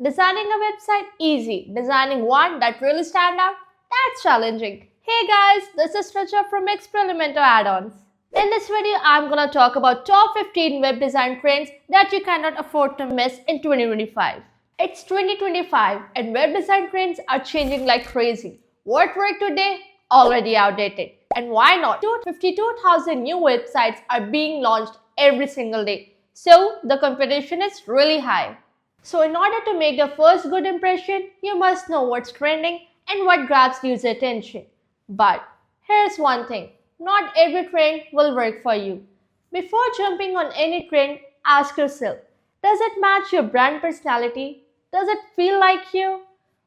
Designing a website, easy. Designing one that really stand out, that's challenging. Hey guys, this is Raja from Experimento Add-ons. In this video, I'm gonna talk about top 15 web design trends that you cannot afford to miss in 2025. It's 2025 and web design trends are changing like crazy. What worked today? Already outdated. And why not? 52,000 new websites are being launched every single day. So the competition is really high. So in order to make the first good impression, you must know what's trending and what grabs user attention. But here's one thing, not every trend will work for you. Before jumping on any trend, ask yourself, does it match your brand personality? Does it feel like you?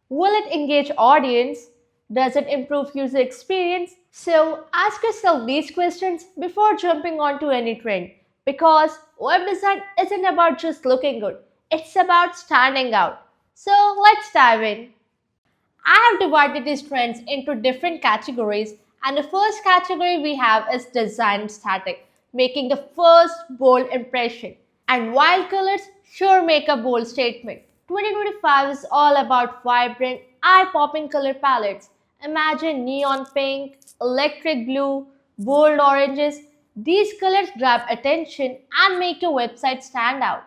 Will it engage audience? Does it improve user experience? So ask yourself these questions before jumping onto any trend, because web design isn't about just looking good. It's about standing out. So let's dive in. I have divided these trends into different categories, and the first category we have is design static, making the first bold impression. And wild colors sure make a bold statement. 2025 is all about vibrant, eye-popping color palettes. Imagine neon pink, electric blue, bold oranges. These colors grab attention and make your website stand out.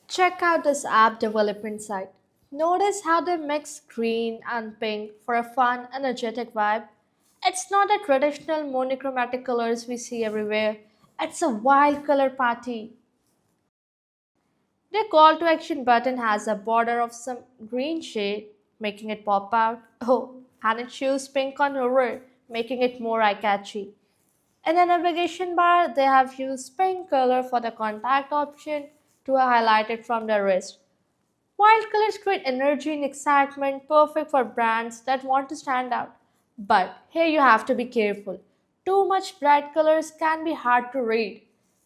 Check out this app development site. Notice how they mix green and pink for a fun, energetic vibe. It's not the traditional monochromatic colors we see everywhere. It's a wild color party. The call to action button has a border of some green shade, making it pop out. Oh, and it shows pink on hover, making it more eye-catchy. In the navigation bar, they have used pink color for the contact option to highlight it from the wrist. Wild colors create energy and excitement, perfect for brands that want to stand out. But here you have to be careful. Too much bright colors can be hard to read.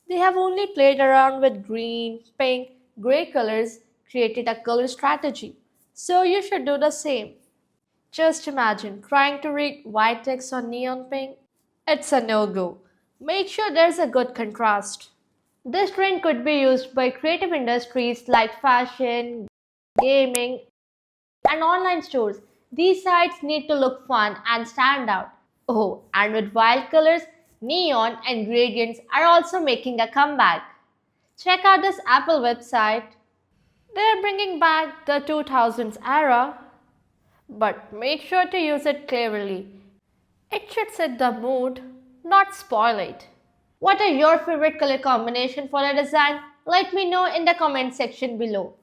They have only played around with green, pink, gray colors, created a color strategy. So you should do the same. Just imagine trying to read white text on neon pink. It's a no-go. Make sure there's a good contrast. This trend could be used by creative industries like fashion, gaming, and online stores. These sites need to look fun and stand out. Oh, and with wild colors, neon and gradients are also making a comeback. Check out this Apple website. They're bringing back the 2000s era, but make sure to use it cleverly. It should set the mood, not spoil it. What are your favorite color combination for a design? Let me know in the comment section below.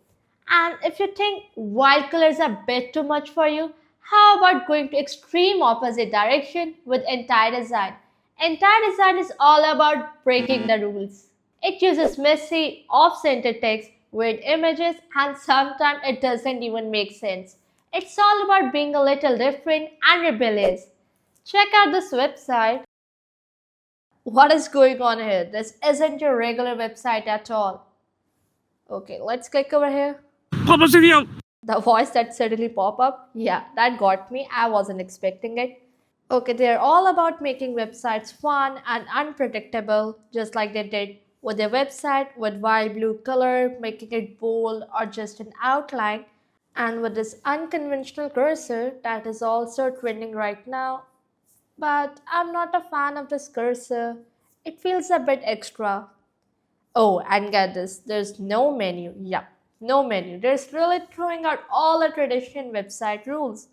And if you think wild colors are a bit too much for you, how about going to extreme opposite direction with entire design? Entire design is all about breaking the rules. It uses messy, off-center text, weird images, and sometimes it doesn't even make sense. It's all about being a little different and rebellious. Check out this website. What is going on here? This isn't your regular website at all. Okay, let's click over here. The voice that suddenly pop up, yeah, that got me. I wasn't expecting it. Okay, they're all about making websites fun and unpredictable, just like they did with their website with wild blue color, making it bold or just an outline, and with this unconventional cursor that is also trending right now. But I'm not a fan of this cursor. It feels a bit extra. Oh, and get this, there's no menu. Yup, no menu. There's really throwing out all the traditional website rules.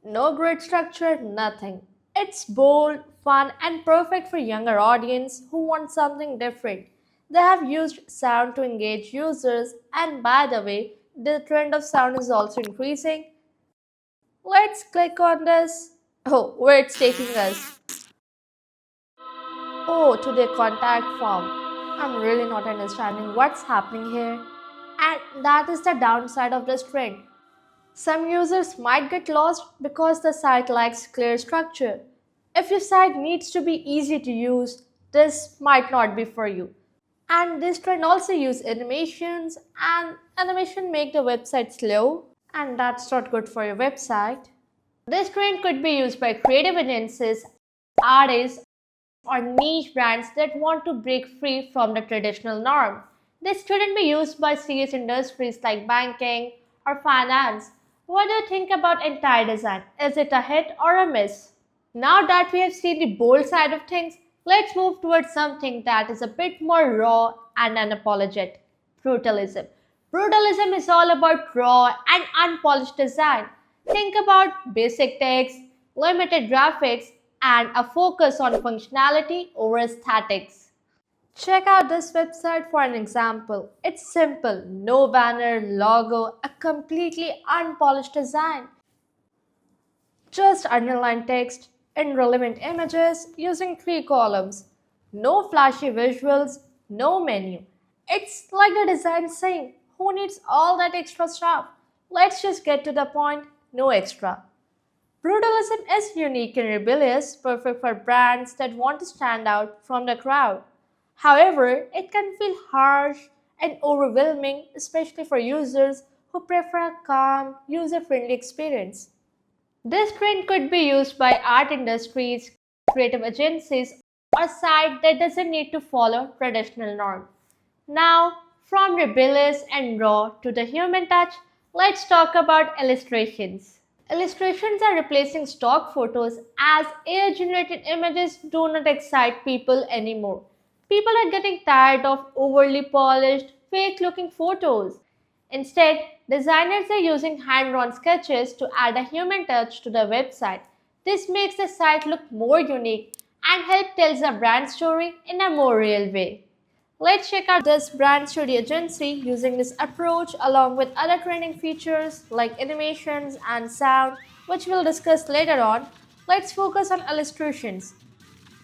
No grid structure, nothing. It's bold, fun, and perfect for younger audience who want something different. They have used sound to engage users, and by the way, the trend of sound is also increasing. Let's click on this. Oh, where it's taking us. Oh, to the contact form. I'm really not understanding what's happening here. And that is the downside of this trend. Some users might get lost because the site lacks clear structure. If your site needs to be easy to use, this might not be for you. And this trend also use animations, and animation make the website slow, and that's not good for your website. This trend could be used by creative agencies, artists, or niche brands that want to break free from the traditional norm. This shouldn't be used by serious industries like banking or finance. What do you think about entire design? Is it a hit or a miss? Now that we have seen the bold side of things, let's move towards something that is a bit more raw and unapologetic. Brutalism. Brutalism is all about raw and unpolished design. Think about basic text, limited graphics, and a focus on functionality over aesthetics. Check out this website for an example. It's simple, no banner, logo, a completely unpolished design. Just underline text in relevant images using three columns. No flashy visuals, no menu. It's like the design saying, who needs all that extra stuff? Let's just get to the point, no extra. Brutalism is unique and rebellious, perfect for brands that want to stand out from the crowd. However, it can feel harsh and overwhelming, especially for users who prefer a calm, user friendly experience. This trend could be used by art industries, creative agencies, or a site that doesn't need to follow traditional norms. Now, from rebellious and raw to the human touch, let's talk about illustrations. Illustrations are replacing stock photos as AI generated images do not excite people anymore. People are getting tired of overly polished, fake looking photos. Instead, designers are using hand drawn sketches to add a human touch to the website. This makes the site look more unique and help tells a brand story in a more real way. Let's check out this brand studio agency using this approach along with other trending features like animations and sound, which we'll discuss later on. Let's focus on illustrations.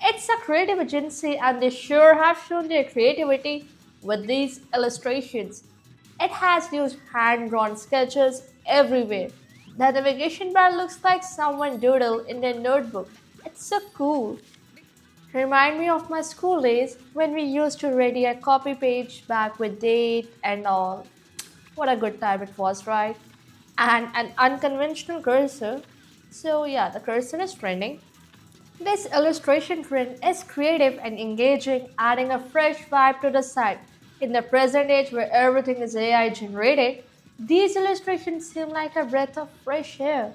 It's a creative agency and they sure have shown their creativity with these illustrations. It has used hand drawn sketches everywhere. The navigation bar looks like someone doodled in their notebook. It's so cool. Remind me of my school days when we used to ready a copy page back with date and all. What a good time it was, right? And an unconventional cursor. So yeah, the cursor is trending. This illustration trend is creative and engaging, adding a fresh vibe to the site. In the present age where everything is AI generated, these illustrations seem like a breath of fresh air.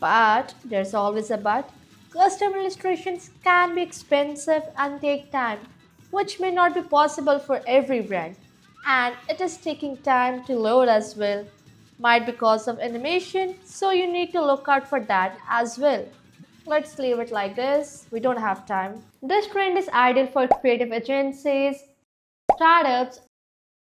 But there's always a but. Custom illustrations can be expensive and take time, which may not be possible for every brand. And it is taking time to load as well. Might be because of animation, so you need to look out for that as well. Let's leave it like this. We don't have time. This trend is ideal for creative agencies, startups,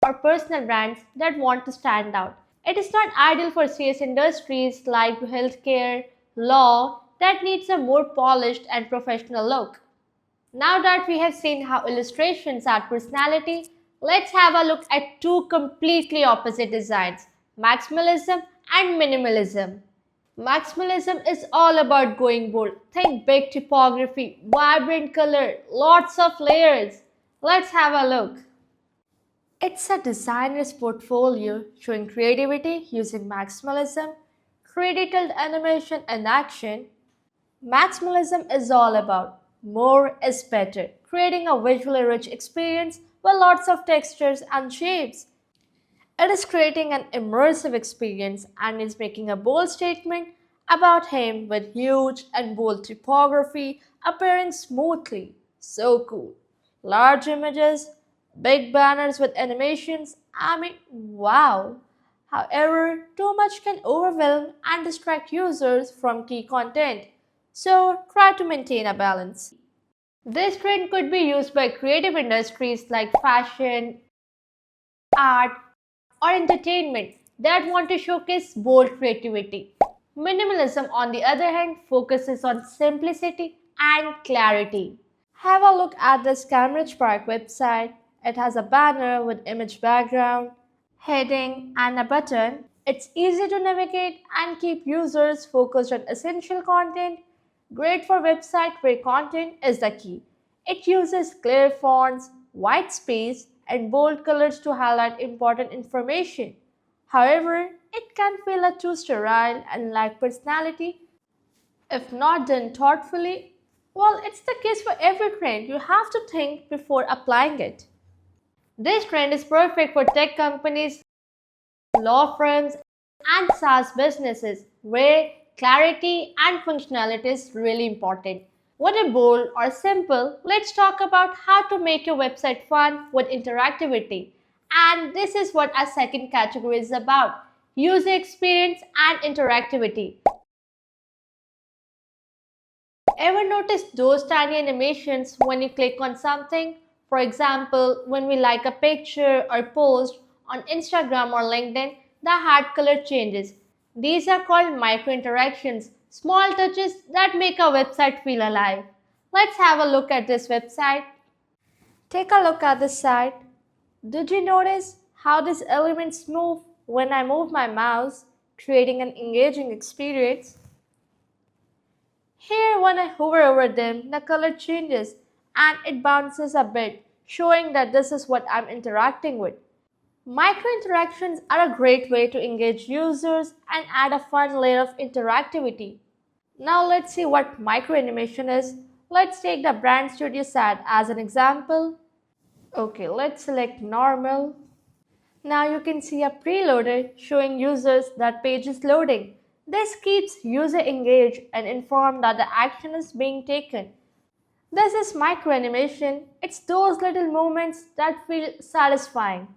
or personal brands that want to stand out. It is not ideal for serious industries like healthcare, law, that needs a more polished and professional look. Now that we have seen how illustrations add personality, let's have a look at two completely opposite designs, maximalism and minimalism. Maximalism is all about going bold. Think big typography, vibrant color, lots of layers. Let's have a look. It's a designer's portfolio showing creativity using maximalism, 3D tilt animation and action. Maximalism is all about more is better, creating a visually rich experience with lots of textures and shapes. It is creating an immersive experience and is making a bold statement about him with huge and bold typography appearing smoothly. So cool. Large images, big banners with animations. I mean, wow. However, too much can overwhelm and distract users from key content. So try to maintain a balance. This trend could be used by creative industries like fashion, art, or entertainment that want to showcase bold creativity. Minimalism, on the other hand, focuses on simplicity and clarity. Have a look at this Cambridge Park website. It has a banner with image background, heading, and a button. It's easy to navigate and keep users focused on essential content. Great for website where content is the key. It uses clear fonts, white space, and bold colors to highlight important information. However, it can feel a too sterile and lack personality if not done thoughtfully. Well, it's the case for every trend. You have to think before applying it. This trend is perfect for tech companies, law firms, and SaaS businesses where clarity and functionality is really important. Whether bold or simple, let's talk about how to make your website fun with interactivity. And this is what our second category is about: user experience and interactivity. Ever notice those tiny animations when you click on something? For example, when we like a picture or post on Instagram or LinkedIn, the heart color changes. These are called micro interactions, small touches that make a website feel alive. Let's have a look at this website. Take a look at this site. Did you notice how these elements move when I move my mouse, creating an engaging experience? Here, when I hover over them, the color changes and it bounces a bit, showing that this is what I'm interacting with. Micro interactions are a great way to engage users and add a fun layer of interactivity. Now let's see what micro animation is. Let's take the brand studio site as an example. Okay, let's select normal. Now you can see a preloader showing users that page is loading. This keeps user engaged and informed that the action is being taken. This is micro animation. It's those little moments that feel satisfying.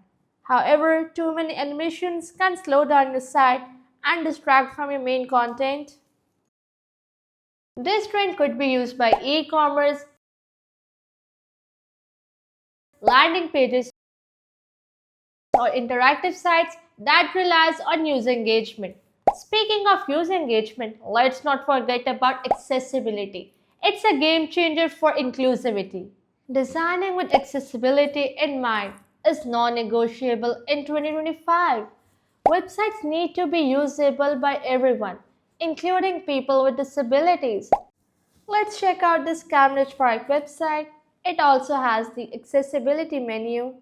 However, too many animations can slow down your site and distract from your main content. This trend could be used by e-commerce, landing pages, or interactive sites that relies on user engagement. Speaking of user engagement, let's not forget about accessibility. It's a game changer for inclusivity. Designing with accessibility in mind is non-negotiable in 2025. Websites need to be usable by everyone, including people with disabilities. Let's check out this Cambridge Park website. It also has the accessibility menu.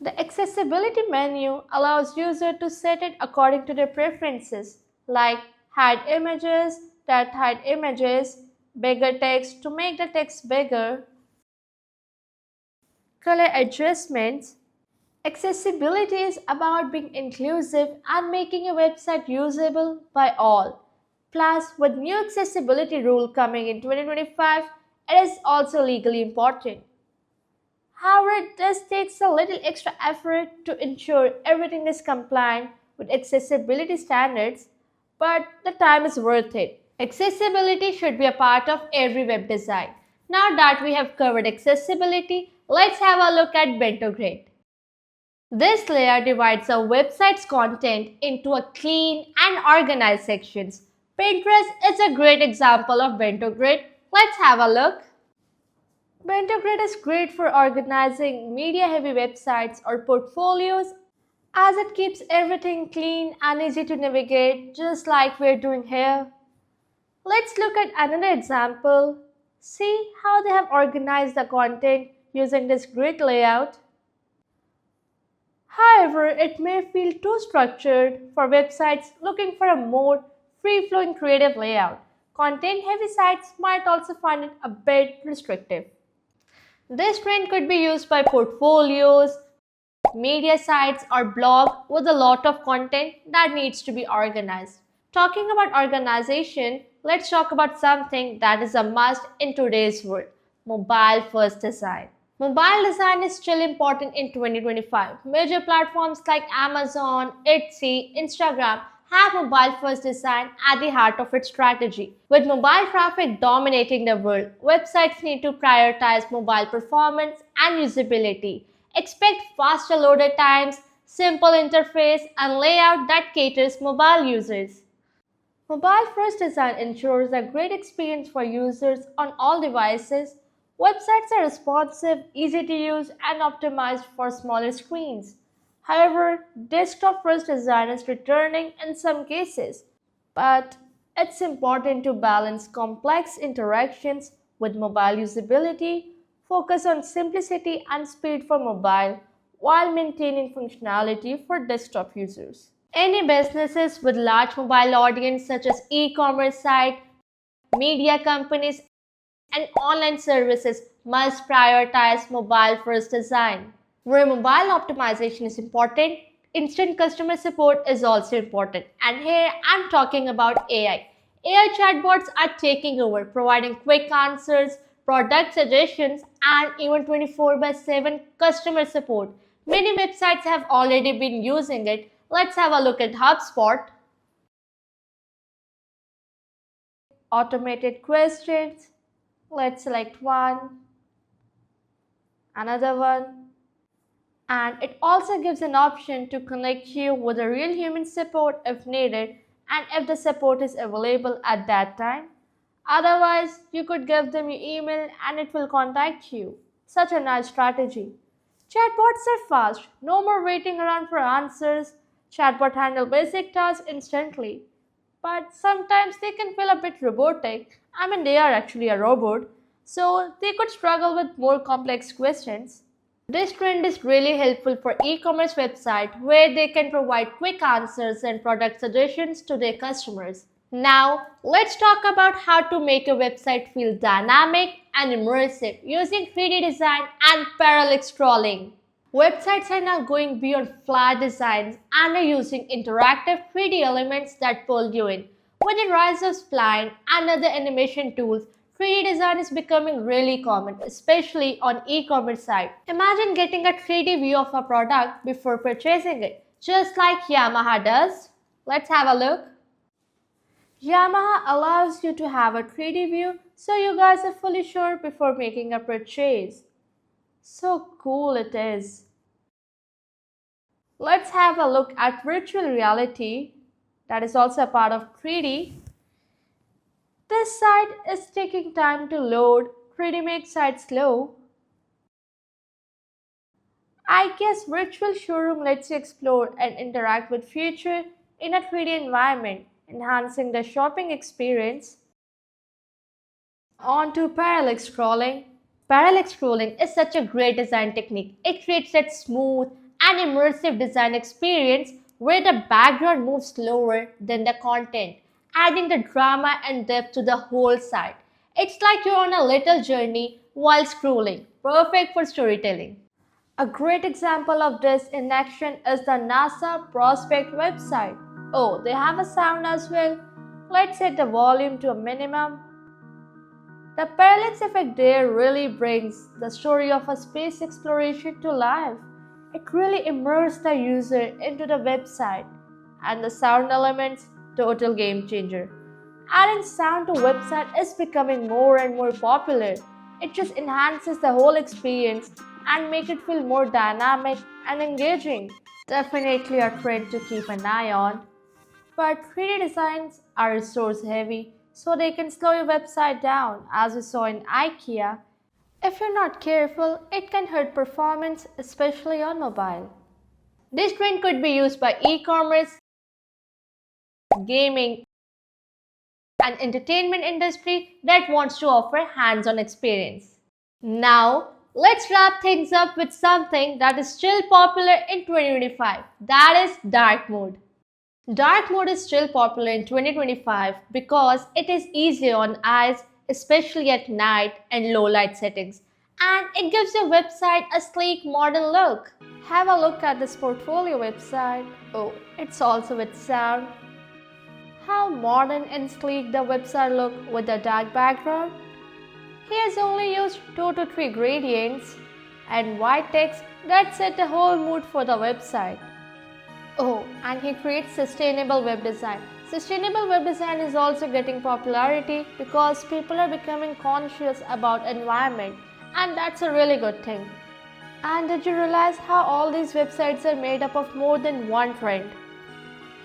The accessibility menu allows users to set it according to their preferences, like hide images that hide images, bigger text to make the text bigger, color adjustments. Accessibility is about being inclusive and making a website usable by all. Plus, with new accessibility rule coming in 2025, it is also legally important. However, this takes a little extra effort to ensure everything is compliant with accessibility standards, but the time is worth it. Accessibility should be a part of every web design. Now that we have covered accessibility, let's have a look at Bento Grid. This layer divides a website's content into a clean and organized sections. Pinterest is a great example of Bento Grid. Let's have a look. Bento Grid is great for organizing media-heavy websites or portfolios as it keeps everything clean and easy to navigate, just like we're doing here. Let's look at another example. See how they have organized the content using this grid layout. However, it may feel too structured for websites looking for a more free-flowing creative layout. Content-heavy sites might also find it a bit restrictive. This trend could be used by portfolios, media sites, or blog with a lot of content that needs to be organized. Talking about organization, let's talk about something that is a must in today's world: mobile first design. Mobile design is still important in 2025. Major platforms like Amazon, Etsy, Instagram have mobile first design at the heart of its strategy. With mobile traffic dominating the world, websites need to prioritize mobile performance and usability. Expect faster loader times, simple interface, and layout that caters mobile users. Mobile first design ensures a great experience for users on all devices. Websites are responsive, easy to use, and optimized for smaller screens. However, desktop first design is returning in some cases, but it's important to balance complex interactions with mobile usability, focus on simplicity and speed for mobile, while maintaining functionality for desktop users. Any businesses with large mobile audience such as e-commerce site, media companies, and online services must prioritize mobile first design. Where mobile optimization is important, Instant customer support is also important. And here I'm talking about AI. AI chatbots are taking over, providing quick answers, product suggestions, and even 24 by 7 customer support. Many websites have already been using it. Let's have a look at HubSpot. Automated questions. Let's select one, another one. And it also gives an option to connect you with a real human support if needed and if the support is available at that time. Otherwise, you could give them your email and it will contact you. Such a nice strategy. Chatbots are fast, no more waiting around for answers. Chatbot handle basic tasks instantly. But sometimes they can feel a bit robotic. I mean, they are actually a robot, so they could struggle with more complex questions. This trend is really helpful for e-commerce websites where they can provide quick answers and product suggestions to their customers. Now, let's talk about how to make a website feel dynamic and immersive using 3D design and parallax scrolling. Websites are now going beyond flat designs and are using interactive 3D elements that pull you in. With the rise of spline and other animation tools, 3D design is becoming really common, especially on e-commerce sites. Imagine getting a 3D view of a product before purchasing it, just like Yamaha does. Let's have a look. Yamaha allows you to have a 3D view so you guys are fully sure before making a purchase. So cool it is. Let's have a look at virtual reality, that is also a part of 3D. This site is taking time to load. 3D makes sites slow. I guess virtual showroom lets you explore and interact with future in a 3D environment, enhancing the shopping experience. On to parallax scrolling. Parallax scrolling is such a great design technique. It creates that smooth and immersive design experience where the background moves slower than the content, adding the drama and depth to the whole site. It's like you're on a little journey while scrolling, perfect for storytelling. A great example of this in action is the NASA Prospect website. Oh, they have a sound as well. Let's set the volume to a minimum. The parallax effect there really brings the story of a space exploration to life. It really immerses the user into the website, and the sound elements, total game changer. Adding sound to website is becoming more and more popular. It just enhances the whole experience and make it feel more dynamic and engaging. Definitely a trend to keep an eye on. But 3D designs are resource heavy, so they can slow your website down, as we saw in IKEA. If you're not careful, it can hurt performance, especially on mobile. This trend could be used by e-commerce, gaming, and entertainment industry that wants to offer hands-on experience. Now, let's wrap things up with something that is still popular in 2025. That is dark mode. Dark mode is still popular in 2025 because it is easier on eyes, especially at night and low light settings, and it gives your website a sleek modern look. Have a look at this portfolio website. Oh, it's also with sound. How modern and sleek the website look with the dark background. He has only used 2 to 3 gradients and white text that set the whole mood for the website. Oh, and he creates sustainable web design. Sustainable web design is also getting popularity because people are becoming conscious about environment, and that's a really good thing. And did you realize how all these websites are made up of more than one trend?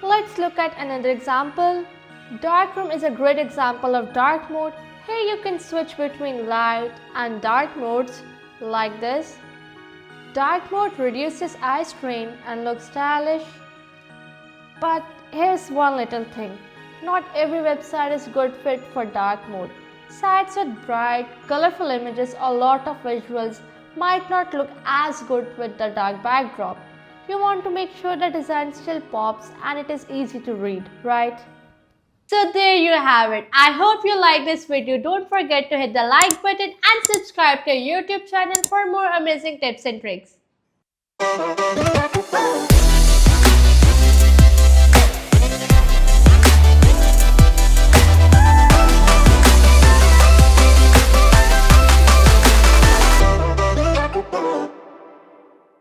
Let's look at another example. Darkroom is a great example of dark mode. Here you can switch between light and dark modes like this. Dark mode reduces eye strain and looks stylish. But here's one little thing. Not every website is good fit for dark mode. Sites with bright, colorful images or lot of visuals might not look as good with the dark backdrop. You want to make sure the design still pops and it is easy to read, right? So there you have it. I hope you like this video. Don't forget to hit the like button and subscribe to our YouTube channel for more amazing tips and tricks.